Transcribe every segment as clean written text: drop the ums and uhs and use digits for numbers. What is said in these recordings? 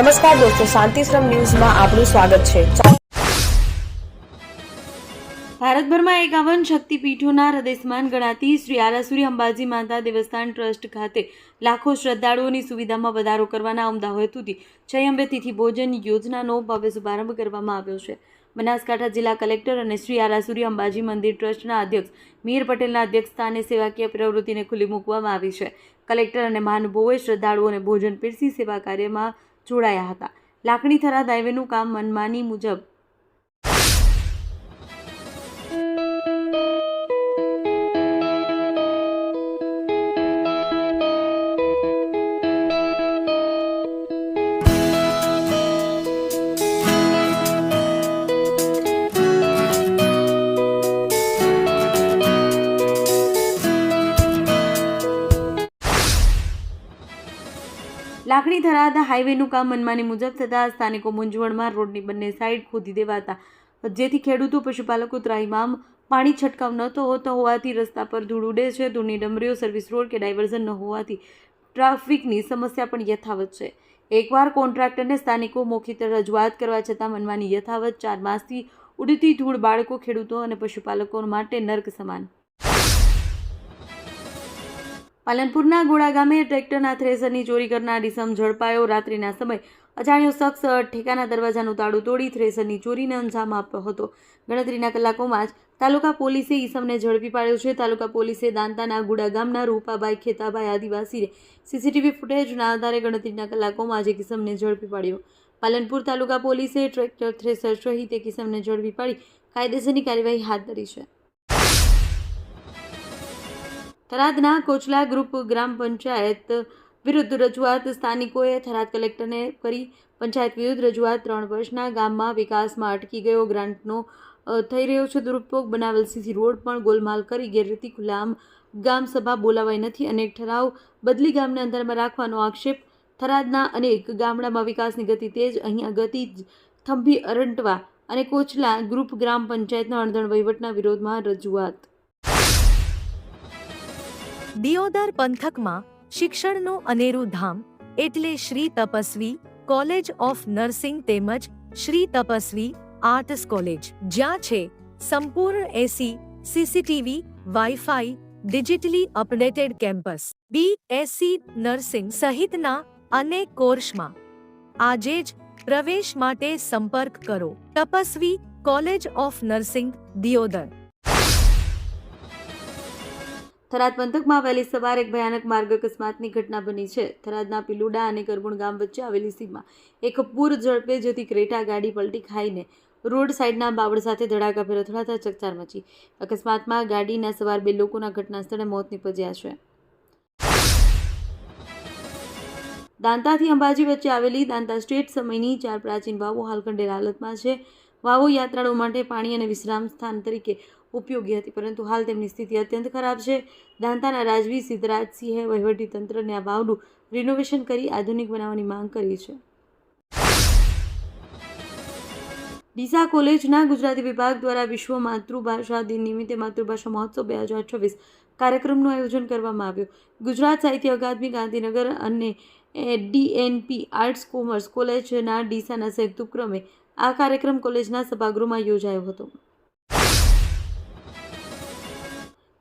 નમસ્કાર દોસ્તો, શાંતિશ્રમ ન્યૂઝમાં આપનું સ્વાગત છે। ભારતભરમાં 51 શક્તિપીઠોના હૃદયસ્થાન ગણાતી શ્રી આરાસુરી અંબાજી માતા દેવસ્થાન ટ્રસ્ટ ખાતે લાખો શ્રદ્ધાળુઓની સુવિધામાં વધારો કરવાના ઉમદા હેતુથી જય અંબે તિથિ ભોજન યોજનાનો ભવ્ય શુભારંભ કરવામાં આવ્યો છે। બનાસકાંઠા જિલ્લા કલેક્ટર અને શ્રી આરાસુરી અંબાજી મંદિર ટ્રસ્ટના અધ્યક્ષ મિહિર પટેલના અધ્યક્ષસ્થાને સેવાકીય પ્રવૃત્તિને ખુલ્લી મૂકવામાં આવી છે। કલેક્ટર અને મહાનુભાવોએ શ્રદ્ધાળુઓને ભોજન પીરસી સેવા કાર્યમાં જોડાયા હતા। લાખણી થરાદ હાઈવેનું કામ મનમાની મુજબ લાખણી થરાદ હાઈવેનું કામ મનમાની મુજબ થતાં સ્થાનિકો મૂંઝવણમાં રોડની બંને સાઈડ ખોદી દેવાતા જેથી ખેડૂતો પશુપાલકો ત્રાહિમામ। પાણી છંટકાવ ન હોતો હોવાથી રસ્તા પર ધૂળ ઉડે છે। ધૂળની ડમરીઓ સર્વિસ રોડ કે ડાયવર્ઝન ન હોવાથી ટ્રાફિકની સમસ્યા પણ યથાવત છે। એકવાર કોન્ટ્રાક્ટરને સ્થાનિકો મૌખિક રજૂઆત કરવા છતાં મનમાની યથાવત। 4 માસથી ઉડતી ધૂળ બાળકો, ખેડૂતો અને પશુપાલકો માટે નર્ક સમાન। પાલનપુરના ગોળા ગામે ટ્રેક્ટરના થ્રેસરની ચોરી કરનાર ઈસમ ઝડપાયો। રાત્રિના સમયે અજાણ્યો શખ્સ ઠેકાના દરવાજાનું તાળું તોડી થ્રેસરની ચોરીને અંજામ આપ્યો હતો। ગણતરીના કલાકોમાં જ તાલુકા પોલીસે ઈસમને ઝડપી પાડ્યો છે। તાલુકા પોલીસે દાંતાના ગોળા ગામના રૂપાભાઈ ખેતાભાઈ આદિવાસીને સીસીટીવી ફૂટેજના આધારે ગણતરીના કલાકોમાં જ એક ઈસમને ઝડપી પાડ્યો। પાલનપુર તાલુકા પોલીસે ટ્રેક્ટર, થ્રેસર સહિત એક ઈસમને ઝડપી પાડી કાયદેસરની કાર્યવાહી હાથ ધરી છે। થરાદના કોચલા ગ્રુપ ગ્રામ પંચાયત વિરુદ્ધ રજૂઆત। સ્થાનિકોએ થરાદ કલેક્ટરને કરી પંચાયત વિરુદ્ધ રજૂઆત। 3 વર્ષના ગામમાં વિકાસમાં અટકી ગયો ગ્રાન્ટનો થઈ રહ્યો છે દુરુપયોગ। બનાવેલ સીસી રોડ પણ ગોલમાલ કરી ગેરરીતિ ખુલ્લામ ગામ સભા બોલાવાઈ નથી। અનેક ઠરાવ બદલી ગામને અંદરમાં રાખવાનો આક્ષેપ। થરાદના અનેક ગામડામાં વિકાસની ગતિ તેજ, અહીંયા ગતિ થંભી અરંટવા અને કોચલા ગ્રુપ ગ્રામ પંચાયતના અણધણ વહીવટના વિરોધમાં રજૂઆત। દિયોદર પંથકમાં શિક્ષણનું અનેરું ધામ એટલે Shri Tapasvi college of nursing તેમજ શ્રી તપસ્વી આર્ટ્સ કોલેજ, જ્યાં છે સંપૂર્ણ AC, CCTV, wifi, digitally updated campus, BSc nursing સહિતના અનેક કોર્સમાં આજે જ પ્રવેશ માટે સંપર્ક કરો Tapasvi college of nursing, Deodar. Tharad પંથકમાં વહેલી સવારે એક ભયાનક માર્ગ અકસ્માતની ઘટના બની છે। થરાદના પિલુડા અને કરબુણ ગામ વચ્ચે આવેલી સીમમાં એક પૂર ઝડપે જતી ક્રેટા ગાડી પલટી ખાઈને રોડ સાઈડના બાવળ સાથે ધડાકાભેર અથડાતા ચકચાર મચી। અકસ્માતમાં ગાડીના સવાર 2 લોકોના ઘટના સ્થળે મોત નીપજ્યા છે। દાંતાથી અંબાજી વચ્ચે આવેલી દાંતા સ્ટેટ સમયની 4 પ્રાચીન વાવો હાલ ખંડેર હાલતમાં છે। વાવો યાત્રાળુઓ માટે પાણી અને વિશ્રામ સ્થાન તરીકે ઉપયોગી હતી, પરંતુ હાલ તેમની સ્થિતિ અત્યંત ખરાબ છે। દાંતાના રાજવી સિદ્ધરાજસિંહે વહીવટીતંત્રને આ વાવનું રિનોવેશન કરી આધુનિક બનાવવાની માંગ કરી છે। ડીસા કોલેજના ગુજરાતી વિભાગ દ્વારા વિશ્વ માતૃભાષા દિન નિમિત્તે માતૃભાષા મહોત્સવ 2026 કાર્યક્રમનું આયોજન કરવામાં આવ્યું। ગુજરાત સાહિત્ય અકાદમી ગાંધીનગર અને DNP આર્ટ્સ કોમર્સ કોલેજના ડીસાના સંયુક્ત ઉપક્રમે આ કાર્યક્રમ કોલેજના સભાગૃહમાં યોજાયો હતો।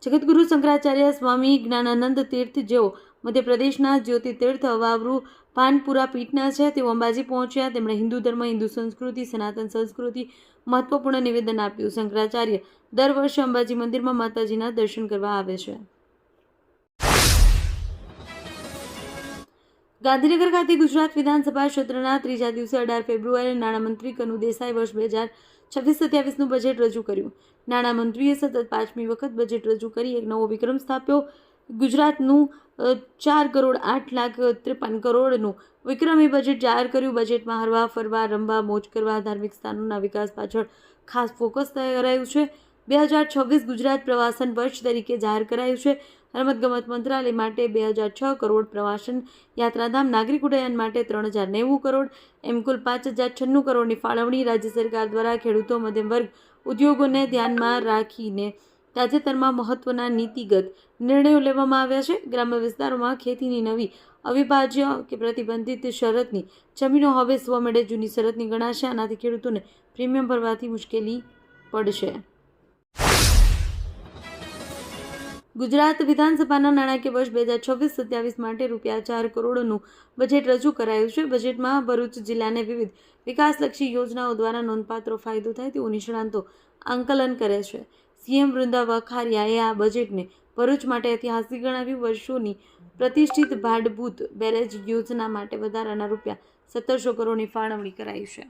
જગતગુરુ શંકરાચાર્ય સ્વામી જ્ઞાનાનંદ તીર્થ જેઓ મધ્યપ્રદેશના જ્યોતિર્તીર્થ અવાવરુ પાનપુરા પીઠના છે, તેઓ અંબાજી પહોંચ્યા। તેમણે હિન્દુ ધર્મ, હિન્દુ સંસ્કૃતિ, સનાતન સંસ્કૃતિ મહત્વપૂર્ણ નિવેદન આપ્યું। શંકરાચાર્ય દર વર્ષે અંબાજી મંદિરમાં માતાજીના દર્શન કરવા આવે છે। ગાંધીનગર ખાતે ગુજરાત વિધાનસભા સત્રના 3જા દિવસે 18 ફેબ્રુઆરીએ નાણામંત્રી કનુ દેસાઈ વર્ષ 2026-27નું બજેટ રજૂ કર્યું। નાણામંત્રીએ સતત 5મી વખત બજેટ રજૂ કરી એક નવો વિક્રમ સ્થાપ્યો। ગુજરાતનું 4,08,53 કરોડનું વિક્રમી બજેટ જાહેર કર્યું। બજેટમાં હરવા ફરવા, રમવા, મોજ કરવા, ધાર્મિક સ્થાનોના વિકાસ પાછળ ખાસ ફોકસ કરાયું છે। 2026 ગુજરાત પ્રવાસન વર્ષ તરીકે જાહેર કરાયું છે। રમતગમત મંત્રાલય માટે 2006 કરોડ, પ્રવાસન યાત્રાધામ નાગરિક ઉડ્ડયન માટે 3090 કરોડ, એમ કુલ 5096 કરોડની ફાળવણી રાજ્ય સરકાર દ્વારા ખેડૂતો, મધ્યમ વર્ગ, ઉદ્યોગોને ધ્યાનમાં રાખીને તાજેતરમાં મહત્વના નીતિગત નિર્ણયો લેવામાં આવ્યા છે. ગ્રામ્ય વિસ્તારોમાં ખેતીની નવી અવિભાજ્ય કે પ્રતિબંધિત શરતની જમીનો હવે સ્વમેળે જૂની શરતની ગણાશે. આનાથી ખેડૂતોને પ્રીમિયમ ભરવાથી મુશ્કેલી પડશે. ગુજરાત વિધાનસભાના નાણાકીય વર્ષ 2026-27 માટે ₹4 કરોડનું બજેટ રજૂ કરાયું છે. બજેટમાં ભરૂચ જિલ્લાને વિવિધ વિકાસલક્ષી યોજનાઓ દ્વારા નોંધપાત્ર ફાયદો થાય તેવું નિષ્ણાંતો આંકલન કરે છે. સીએમ વૃંદા વખારિયાએ આ બજેટને ભરૂચ માટે ઐતિહાસિક ગણાવ્યું. વર્ષોની પ્રતિષ્ઠિત ભાડભૂત બેરેજ યોજના માટે વધારાના ₹1700 કરોડની ફાળવણી કરાઈ છે.